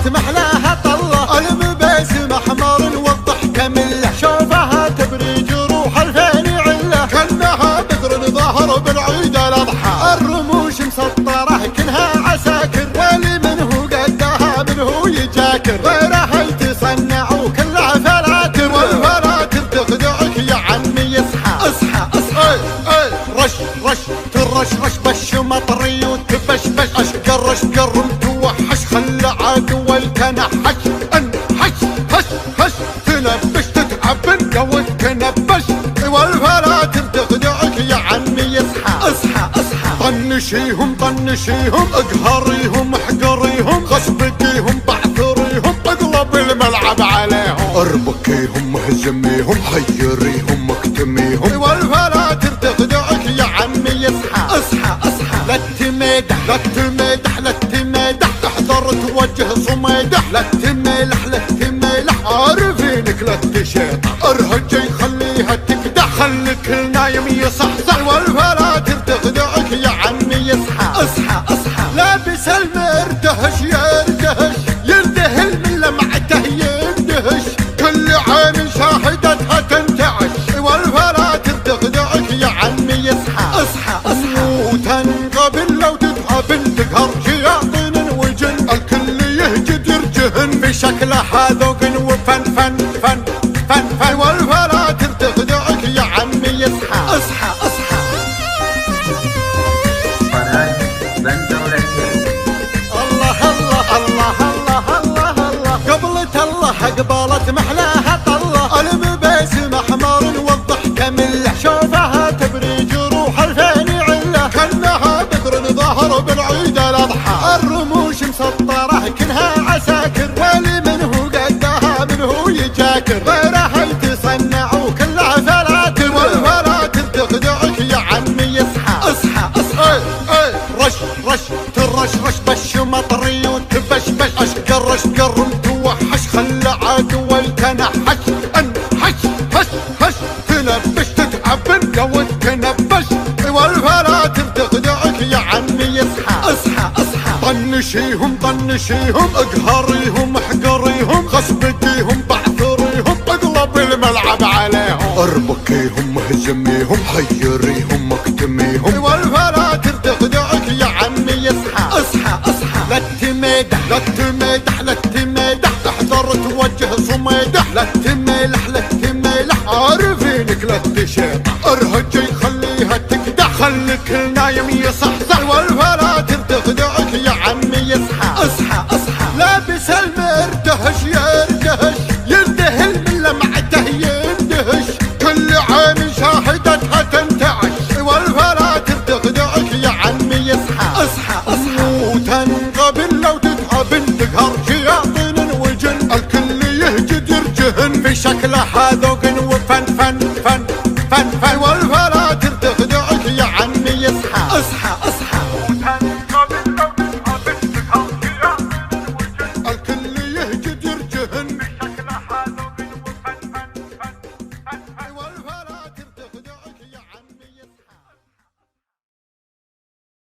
قبالت محلاها طله، المباسم احمر والضحك مله، شوفها تبري جروح الفين عله، كانها بدر ظهر بالعيد الاضحى، الرموش مسطره كلها عساكر، واللي منه قدها منه يجاكر، غيرها يتصنع وكلها فلاتر، والفلاتر تخدعك يا عمي اصحى اصحى اصحى. رش رش ترشرش بش مطري وتبشبش، اشقر اشقر متوحش خلى عدو التنحش، انحش هش هش تنبش تتعبن لو تنبش، والفلاتر تخدعك يا عمي اصحى اصحى اصحى. طنشيهم طنشيهم اقهريهم احقريهم، غصبكيهم بعثريهم اقلب الملعب عليهم، اربكيهم اهزميهم حيريهم اكتميهم، والفلاتر تخدعك يا عمي اصحى اصحى اصحى. لا تمدح لا تمدح لا تمدح، احذر توجه صميدح، لا تملح لا تملح عارفينك لا تشيطح، ارهجي خليها تكدح، خليك نايم يصحصح، والفلاتر تخدعك يا عمي اصحى اصحى اصحى. لابس المردهش يردهش يندهل من لمعته يندهش، كل عين شاهدتها تنتعش، والفلاتر تخدعك يا عمي اصحى اصحى اصحى. وتنقبل لو تتقابل تقهر شياطين وجن، الكل يهجد يرجهن بشكله حاذق وفن فن فن فن فن، والفلاتر تخدعك يا عمي اصحى اصحى اصحى. الله الله الله الله الله الله، قبلت الله قبالت محلاها طله، المباسم احمر والضحك مله، شوفها تبري جروح الفين عله، كانها بدر ظهر بالعيد الاضحى، الرموش مسطره كلها عساكر، واللي منه قدها منه يجاكر، غيرها يتصنع وكلها فلاتر، والفلاتر تخدعك يا عمي اصحى اصحى اصحى. رش رش ترشرش بش مطري وتبشبش، اشقر اشقر متوحش خلى عدو التنحش، انحش هش هش تنبش تتعبن لو تنبش، والفلاتر تخدعك يا عمي اصحى اصحى اصحى. طنشيهم طنشيهم اقهريهم احقريهم، غصبكيهم بعثريهم اقلب الملعب عليهم، اربكيهم اهزميهم حيريهم اكتميهم، والفلاتر تخدعك يا عمي اصحى اصحى اصحى. لا تمدح لا تمدح لا تمدح، احذر توجه صميدح، لا تملح لا تملح عارفينك لا تشيطح، ارهجي خليها تكدح، خليك نايم يصحصح، والفلاتر تخدعك يا عمي اصحى اصحى اصحى. لابس المردهش يردهش يندهل من لمعته يندهش، كل عين شاهدتها تنتعش، والفلاتر تخدعك يا عمي اصحى اصحى اصحى. وتنقبل لو تتقابل تقهر شياطين وجن، الكل يهجد يرجهن بشكله حاذق وفن فن فن فن فن،